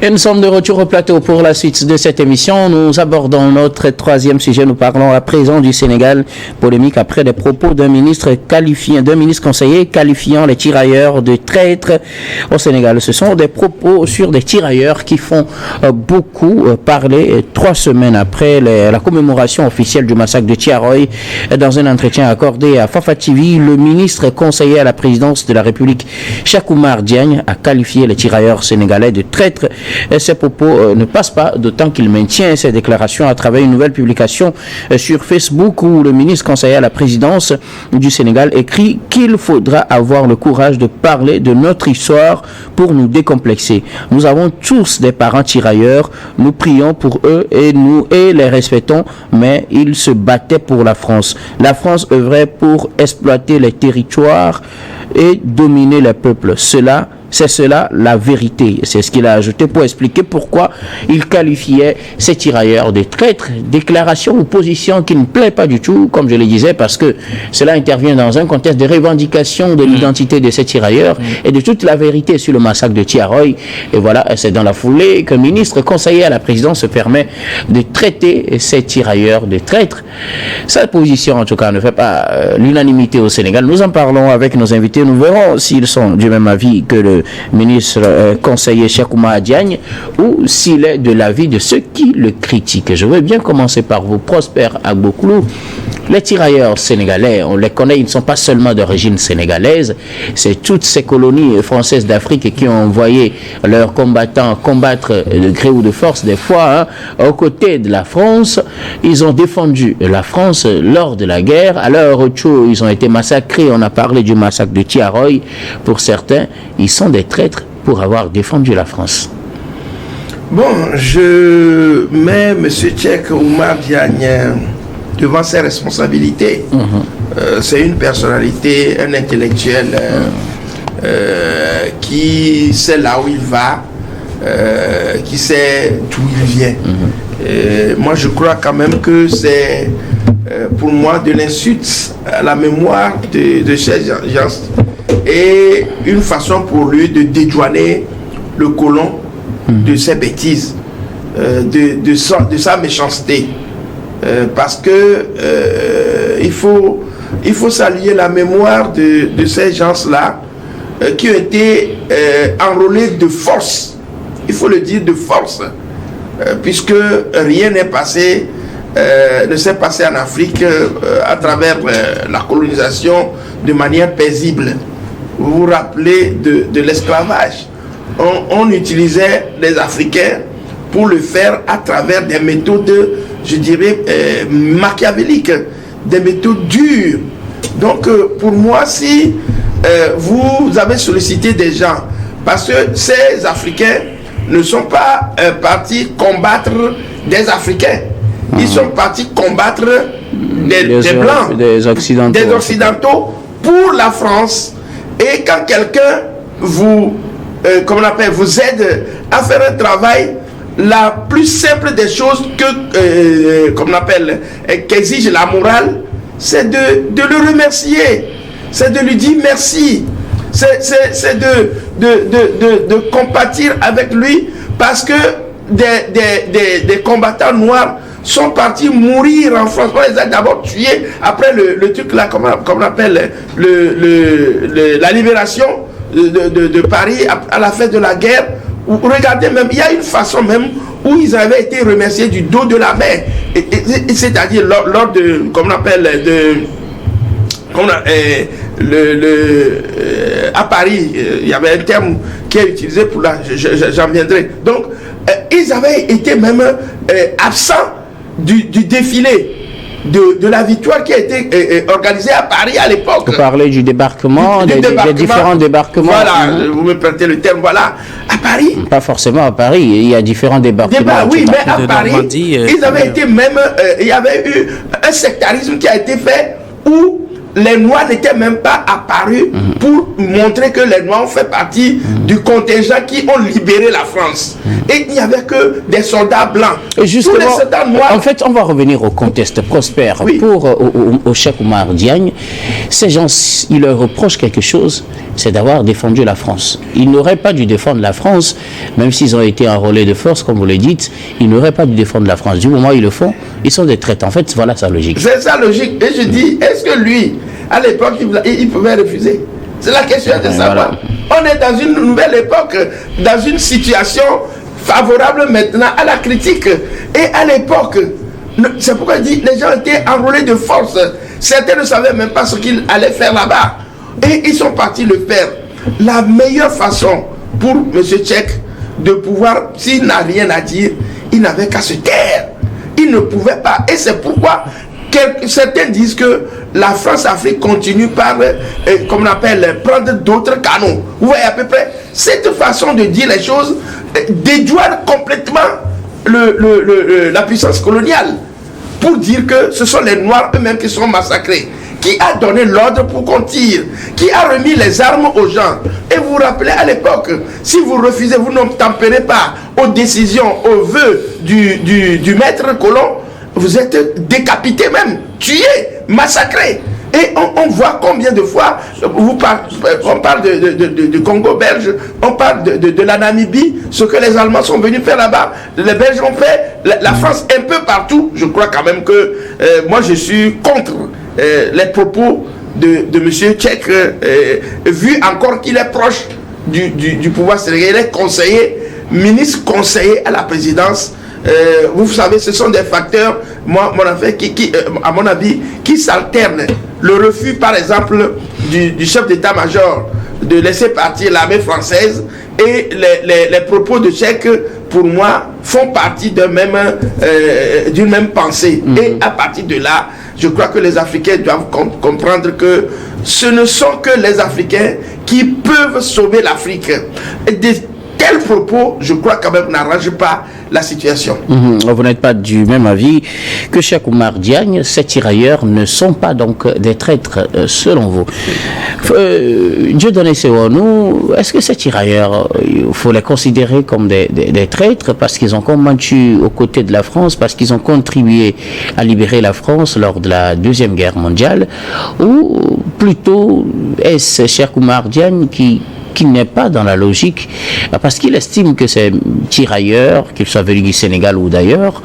Et nous sommes de retour au plateau pour la suite de cette émission. Nous abordons notre troisième sujet. Nous parlons à présent du Sénégal. Polémique après des propos d'un ministre conseiller qualifiant les tirailleurs de traîtres au Sénégal. Ce sont des propos sur des tirailleurs qui font beaucoup parler 3 semaines après la commémoration officielle du massacre de Thiaroye. Dans un entretien accordé à Fafa TV, le ministre conseiller à la présidence de la République, Cheikh Oumar Diagne, a qualifié les tirailleurs sénégalais de traîtres. Ces propos ne passent pas, d'autant qu'il maintient ses déclarations à travers une nouvelle publication sur Facebook où le ministre conseiller à la présidence du Sénégal écrit qu'il faudra avoir le courage de parler de notre histoire pour nous décomplexer. Nous avons tous des parents tirailleurs, nous prions pour eux et les respectons, mais ils se battaient pour la France. La France œuvrait pour exploiter les territoires et dominer les peuples. C'est cela la vérité. C'est ce qu'il a ajouté pour expliquer pourquoi il qualifiait ces tirailleurs de traîtres. Déclaration ou position qui ne plaît pas du tout, comme je le disais, parce que cela intervient dans un contexte de revendication de l'identité de ces tirailleurs et de toute la vérité sur le massacre de Thiaroye. Et voilà, c'est dans la foulée qu'un ministre conseiller à la présidence se permet de traiter ces tirailleurs de traîtres. Cette position, en tout cas, ne fait pas l'unanimité au Sénégal. Nous en parlons avec nos invités. Nous verrons s'ils sont du même avis que le ministre conseiller Cheikh Oumar Diagne ou s'il est de l'avis de ceux qui le critiquent. Je veux bien commencer par vous, Prosper Agboklou. Les tirailleurs sénégalais, on les connaît, ils ne sont pas seulement d'origine sénégalaise, c'est toutes ces colonies françaises d'Afrique qui ont envoyé leurs combattants combattre de gré ou de force, des fois, aux côtés de la France. Ils ont défendu la France lors de la guerre. À leur retour, ils ont été massacrés. On a parlé du massacre de Thiaroye. Pour certains, ils sont des traîtres pour avoir défendu la France. Bon, je mets M. Cheikh Oumar Diagne devant ses responsabilités. C'est une personnalité, un intellectuel qui sait là où il va, qui sait d'où il vient. Moi, je crois quand même que c'est pour moi de l'insulte à la mémoire de ces gens et une façon pour lui de dédouaner le colon de ses bêtises, de sa méchanceté. Parce que il faut saluer la mémoire de ces gens-là qui ont été enrôlés de force, il faut le dire de force, puisque rien n'est passé, ne s'est passé en Afrique à travers la colonisation de manière paisible. Vous vous rappelez de l'esclavage. On utilisait les Africains pour le faire à travers des méthodes, je dirais, machiavéliques, des méthodes dures. Donc, pour moi, si vous avez sollicité des gens, parce que ces Africains ne sont pas partis combattre des Africains, ils sont partis combattre des Blancs, des Occidentaux pour la France. Et quand quelqu'un vous aide à faire un travail, la plus simple des choses qu'exige la morale, c'est de le remercier, c'est de lui dire merci, c'est de compatir avec lui, parce que des combattants noirs sont partis mourir en France. On les a d'abord tués, après le truc là, comme on appelle la libération de Paris à la fin de la guerre. Regardez même, il y a une façon même où ils avaient été remerciés du dos de la mer, c'est-à-dire lors de, comme on appelle, à Paris, il y avait un terme qui est utilisé pour là, j'en viendrai. Donc, ils avaient été même absents du défilé de la victoire qui a été organisée à Paris à l'époque. Vous parlez du débarquement, des différents débarquements. Voilà, vous me prêtez le terme, voilà. À Paris. Pas forcément à Paris, il y a différents débarquements. Oui, mais à Paris, ils avaient été même, il y avait eu un sectarisme qui a été fait où les Noirs n'étaient même pas apparus pour montrer que les Noirs ont fait partie du contingent qui ont libéré la France. Et il n'y avait que des soldats blancs. Et justement, tous les soldats noirs. En fait, on va revenir au contexte prospère. Oui. Pour au Cheikh Oumar Diagne, ces gens, ils leur reprochent quelque chose, c'est d'avoir défendu la France. Ils n'auraient pas dû défendre la France, même s'ils ont été enrôlés de force, comme vous le dites, ils n'auraient pas dû défendre la France. Du moment où ils le font, ils sont des traîtres. En fait, voilà sa logique. C'est sa logique. Et je dis, est-ce que lui, à l'époque, il pouvait refuser? C'est la question de savoir. Voilà. On est dans une nouvelle époque, dans une situation favorable maintenant à la critique. Et à l'époque, c'est pourquoi je dis, les gens étaient enrôlés de force. Certains ne savaient même pas ce qu'ils allaient faire là-bas. Et ils sont partis le faire. La meilleure façon pour M. Tchèque de pouvoir, s'il n'a rien à dire, il n'avait qu'à se taire. Il ne pouvait pas. Et c'est pourquoi certains disent que la France-Afrique continue par, comme on appelle, prendre d'autres canons. Vous voyez à peu près, cette façon de dire les choses dédouane complètement la puissance coloniale pour dire que ce sont les Noirs eux-mêmes qui sont massacrés. Qui a donné l'ordre pour qu'on tire? Qui a remis les armes aux gens? Et vous vous rappelez à l'époque, si vous refusez, vous n'obtempérez pas aux décisions, aux vœux du maître colon, vous êtes décapité même, tué, massacré. Et on voit combien de fois, on parle de Congo belge, on parle de la Namibie, ce que les Allemands sont venus faire là-bas, les Belges ont fait, la France un peu partout. Je crois quand même que moi je suis contre les propos de M. Tchèque, vu encore qu'il est proche du pouvoir sénégalais, il est conseiller, ministre conseiller à la présidence. Vous savez, ce sont des facteurs, à mon avis, qui s'alternent. Le refus, par exemple, du chef d'état-major de laisser partir l'armée française et les propos de Tchèque, pour moi, font partie d'une même pensée. Et à partir de là, je crois que les Africains doivent comprendre que ce ne sont que les Africains qui peuvent sauver l'Afrique. Tels propos, je crois quand même, n'arrangent pas la situation. Vous n'êtes pas du même avis que Cheikh Oumar Diagne. Ces tirailleurs ne sont pas donc des traîtres, selon vous. Dieudonné Sewonou, est-ce que ces tirailleurs, il faut les considérer comme des traîtres parce qu'ils ont combattu aux côtés de la France, parce qu'ils ont contribué à libérer la France lors de la Deuxième Guerre mondiale, ou plutôt est-ce Cheikh Oumar Diagne qui n'est pas dans la logique, parce qu'il estime que ces tirailleurs, qu'ils soient venus du Sénégal ou d'ailleurs,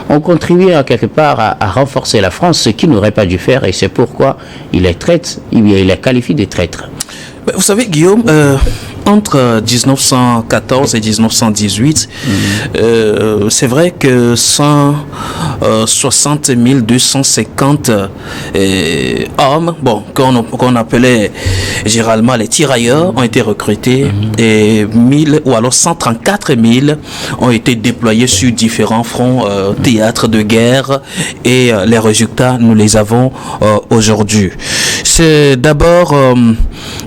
ont contribué à quelque part à renforcer la France, ce qu'ils n'auraient pas dû faire, et c'est pourquoi il les traite, il les qualifie de traîtres. Vous savez, Guillaume, entre 1914 et 1918, c'est vrai que 160 250 hommes, qu'on appelait généralement les tirailleurs, ont été recrutés et 1000 ou alors 134 000 ont été déployés sur différents fronts, théâtres de guerre, et les résultats, nous les avons aujourd'hui. C'est d'abord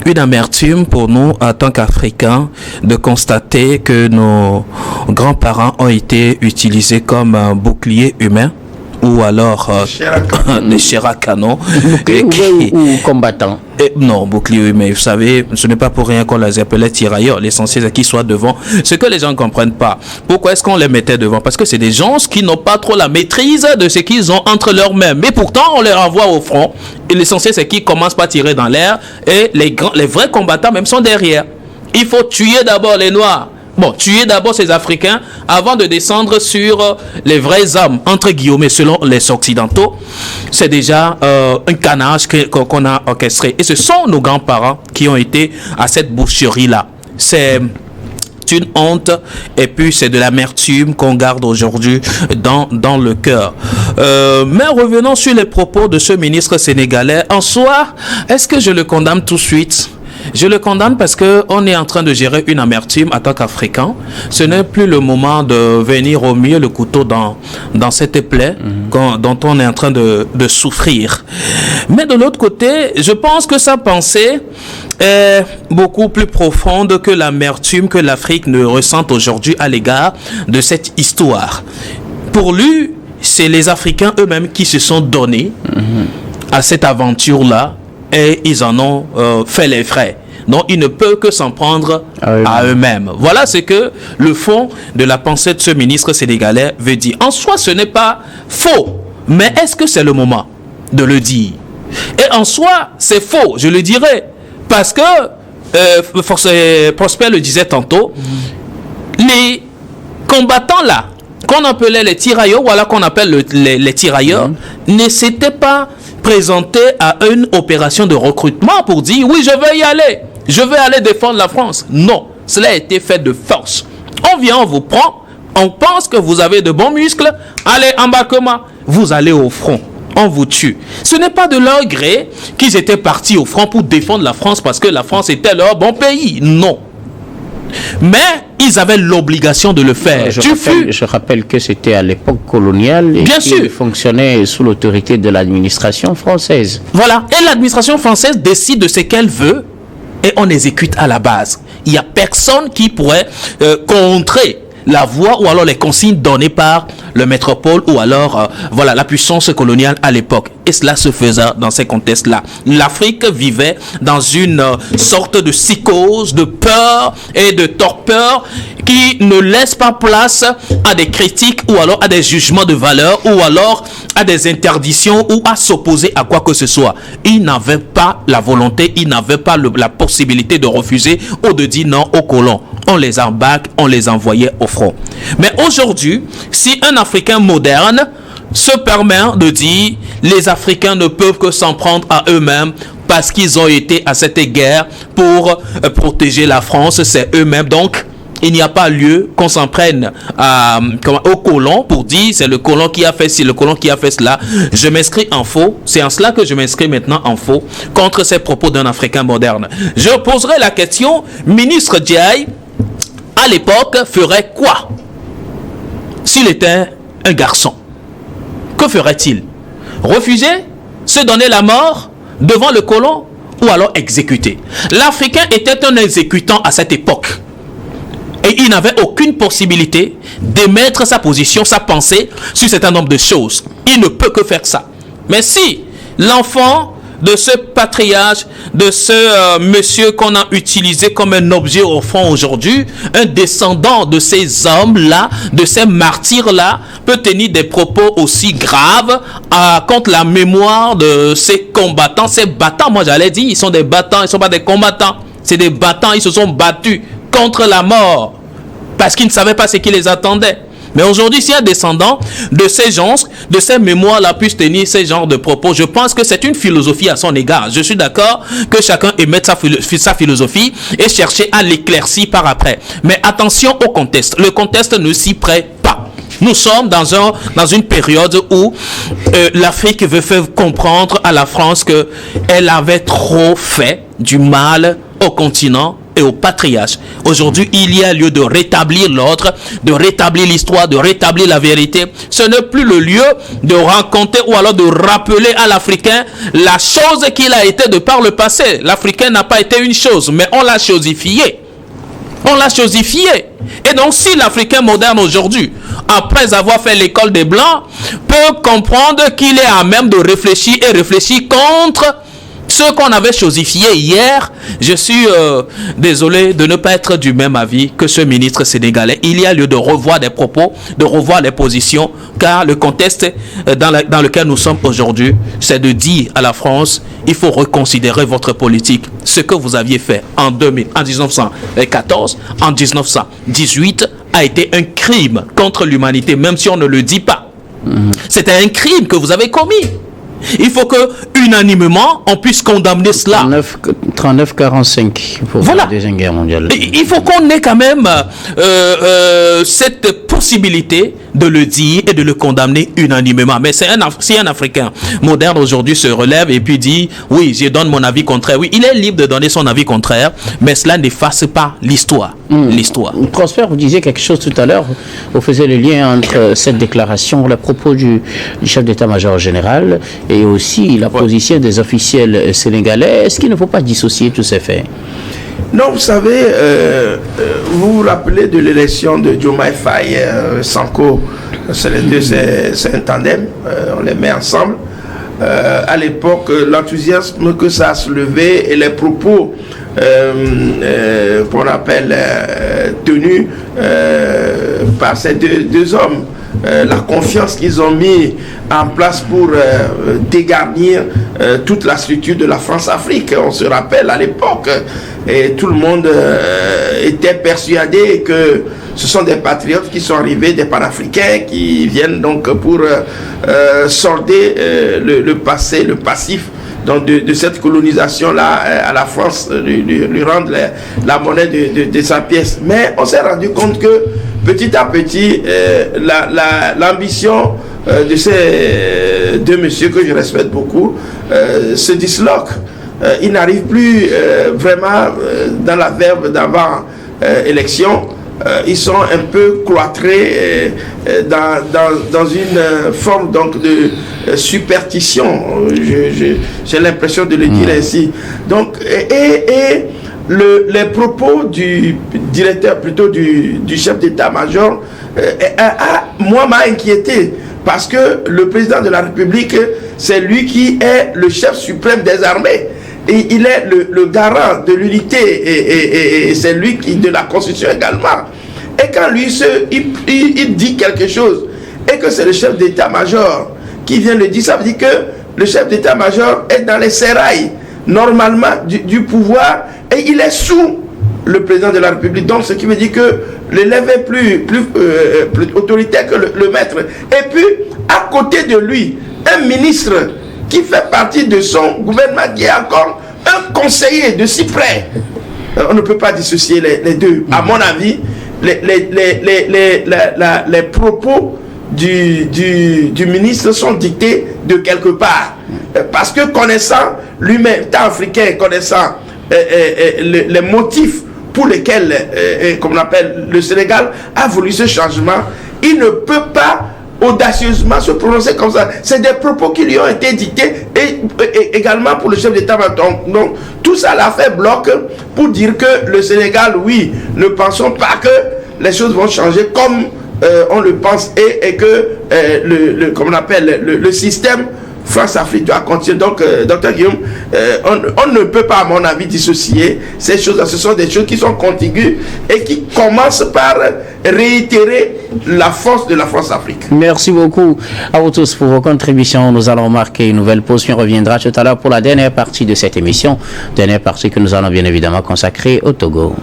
une amertume pour nous en tant qu'Africains de constater que nos grands-parents ont été utilisés comme un bouclier humain ou alors des chairs à canon. Ou combattants. Non, bouclier humain. Vous savez, ce n'est pas pour rien qu'on les appelait tirailleurs. L'essentiel, c'est qu'ils soient devant. Ce que les gens ne comprennent pas. Pourquoi est-ce qu'on les mettait devant? Parce que c'est des gens qui n'ont pas trop la maîtrise de ce qu'ils ont entre leurs mains. Mais pourtant, on les renvoie au front. Et l'essentiel, c'est qu'ils commencent par tirer dans l'air. Et les vrais combattants même sont derrière. Il faut tuer d'abord les Noirs. Tuer d'abord ces Africains avant de descendre sur les vrais hommes, entre guillemets, selon les Occidentaux. C'est déjà un canage qu'on a orchestré. Et ce sont nos grands-parents qui ont été à cette boucherie-là. C'est une honte, et puis c'est de l'amertume qu'on garde aujourd'hui dans le cœur. Mais revenons sur les propos de ce ministre sénégalais. En soi, est-ce que je le condamne tout de suite? Je le condamne parce qu'on est en train de gérer une amertume en tant qu'Africain. Ce n'est plus le moment de venir au mieux le couteau dans cette plaie dont on est en train de souffrir. Mais de l'autre côté, je pense que sa pensée est beaucoup plus profonde que l'amertume que l'Afrique ne ressent aujourd'hui à l'égard de cette histoire. Pour lui, c'est les Africains eux-mêmes qui se sont donnés à cette aventure-là et ils en ont fait les frais. Donc, il ne peut que s'en prendre à eux-mêmes. Voilà ce que le fond de la pensée de ce ministre sénégalais veut dire. En soi, ce n'est pas faux, mais est-ce que c'est le moment de le dire? Et en soi, c'est faux, je le dirais, parce que, Prosper le disait tantôt, les combattants là, qu'on appelait les tirailleurs, ou alors qu'on appelle les tirailleurs, ne s'étaient pas présentés à une opération de recrutement pour dire, oui, je vais y aller, je vais aller défendre la France. Non, cela a été fait de force. On vient, on vous prend, on pense que vous avez de bons muscles, allez, embarquement, vous allez au front. On vous tue. Ce n'est pas de leur gré qu'ils étaient partis au front pour défendre la France parce que la France était leur bon pays. Non. Mais ils avaient l'obligation de le faire. Je rappelle que c'était à l'époque coloniale et qu'ils fonctionnaient sous l'autorité de l'administration française. Voilà. Et l'administration française décide de ce qu'elle veut et on exécute à la base. Il n'y a personne qui pourrait contrer la voie ou alors les consignes données par le métropole ou alors voilà la puissance coloniale à l'époque. Et cela se faisait dans ces contextes-là. L'Afrique vivait dans une sorte de psychose, de peur et de torpeur qui ne laisse pas place à des critiques ou alors à des jugements de valeur ou alors à des interdictions ou à s'opposer à quoi que ce soit. Ils n'avaient pas la volonté, ils n'avaient pas la possibilité de refuser ou de dire non aux colons. On les embarque, on les envoyait au front. Mais aujourd'hui, si un Africain moderne se permet de dire les Africains ne peuvent que s'en prendre à eux-mêmes parce qu'ils ont été à cette guerre pour protéger la France, c'est eux-mêmes. Donc, il n'y a pas lieu qu'on s'en prenne aux colons pour dire c'est le colon qui a fait ci, le colon qui a fait cela. Je m'inscris en faux. C'est en cela que je m'inscris maintenant en faux contre ces propos d'un Africain moderne. Je poserai la question, ministre Diaye, à l'époque, ferait quoi s'il était un garçon? Que ferait-il? Refuser? Se donner la mort devant le colon? Ou alors exécuter? L'Africain était un exécutant à cette époque. Et il n'avait aucune possibilité d'émettre sa position, sa pensée sur un certain nombre de choses. Il ne peut que faire ça. Mais si l'enfant de ce patriarche, de ce monsieur qu'on a utilisé comme un objet au fond aujourd'hui, un descendant de ces hommes-là, de ces martyrs-là, peut tenir des propos aussi graves contre la mémoire de ces combattants, ces battants. Moi j'allais dire, ils sont des battants, ils ne sont pas des combattants. C'est des battants, ils se sont battus contre la mort parce qu'ils ne savaient pas ce qui les attendait. Mais aujourd'hui, si un descendant de ces gens, de ces mémoires-là, puisse tenir ces genres de propos, je pense que c'est une philosophie à son égard. Je suis d'accord que chacun émette sa philosophie et chercher à l'éclaircir par après. Mais attention au contexte. Le contexte ne s'y prête pas. Nous sommes dans une période où l'Afrique veut faire comprendre à la France qu'elle avait trop fait du mal au continent et au patriarche. Aujourd'hui, il y a lieu de rétablir l'ordre, de rétablir l'histoire, de rétablir la vérité. Ce n'est plus le lieu de raconter ou alors de rappeler à l'Africain la chose qu'il a été de par le passé. L'Africain n'a pas été une chose, mais on l'a chosifié. On l'a chosifié. Et donc, si l'Africain moderne aujourd'hui, après avoir fait l'école des Blancs, peut comprendre qu'il est à même de réfléchir et réfléchir contre ce qu'on avait chosifié hier, je suis désolé de ne pas être du même avis que ce ministre sénégalais. Il y a lieu de revoir des propos, de revoir les positions, car le contexte dans lequel nous sommes aujourd'hui, c'est de dire à la France, il faut reconsidérer votre politique. Ce que vous aviez fait en 1914, en 1918, a été un crime contre l'humanité, même si on ne le dit pas. C'était un crime que vous avez commis. Il faut que unanimement on puisse condamner cela. 39-45 pour voilà. La Deuxième Guerre mondiale. Il faut qu'on ait quand même cette possibilité de le dire et de le condamner unanimement. Mais si un Africain moderne aujourd'hui se relève et puis dit oui, je donne mon avis contraire. Oui, il est libre de donner son avis contraire, mais cela n'efface pas l'histoire. L'histoire. Prosper, vous disiez quelque chose tout à l'heure. Vous faisiez le lien entre cette déclaration, le propos du chef d'état-major général et aussi la position des officiels sénégalais. Est-ce qu'il ne faut pas dissocier tous ces faits? Non, vous savez, vous vous rappelez de l'élection de Diomaye Faye, Sanko, c'est les deux, c'est un tandem, on les met ensemble. à l'époque, l'enthousiasme que ça a soulevé et les propos qu'on appelle tenus par ces deux hommes, la confiance qu'ils ont mis en place pour dégarnir toute la structure de la France-Afrique. On se rappelle à l'époque, et tout le monde était persuadé que ce sont des patriotes qui sont arrivés, des panafricains qui viennent donc pour solder le passé, le passif donc de cette colonisation-là à la France, lui rendre la monnaie de sa pièce. Mais on s'est rendu compte que petit à petit, l'ambition de ces deux messieurs que je respecte beaucoup se disloque. Ils n'arrivent plus vraiment dans la verve d'avant élection. Ils sont un peu cloîtrés dans une forme donc de superstition. J'ai l'impression de le dire ainsi. Donc, les propos du directeur, plutôt du chef d'état-major, moi m'a inquiété. Parce que le président de la République, c'est lui qui est le chef suprême des armées. Et il est le garant de l'unité et c'est lui qui de la Constitution également. Et quand lui il dit quelque chose et que c'est le chef d'état-major qui vient le dire, ça veut dire que le chef d'état-major est dans les sérails normalement du pouvoir et il est sous le président de la République. Donc ce qui veut dire que l'élève est plus autoritaire que le maître. Et puis à côté de lui, un ministre qui fait partie de son gouvernement, qui est encore un conseiller de si près. On ne peut pas dissocier les deux. À mon avis, les propos du ministre sont dictés de quelque part. Parce que connaissant lui-même, étant africain, connaissant les motifs pour lesquels, comme on appelle, le Sénégal a voulu ce changement, il ne peut pas audacieusement se prononcer comme ça. C'est des propos qui lui ont été dictés et également pour le chef d'État. Donc tout ça l'a fait bloc pour dire que le Sénégal, oui, ne pensons pas que les choses vont changer comme on le pense et que comme on appelle le système France-Afrique doit continuer. Donc, Dr Guillaume, on ne peut pas, à mon avis, dissocier ces choses-là. Ce sont des choses qui sont contiguës et qui commencent par réitérer la force de la France-Afrique. Merci beaucoup à vous tous pour vos contributions. Nous allons marquer une nouvelle pause. On reviendra tout à l'heure pour la dernière partie de cette émission. Dernière partie que nous allons bien évidemment consacrer au Togo.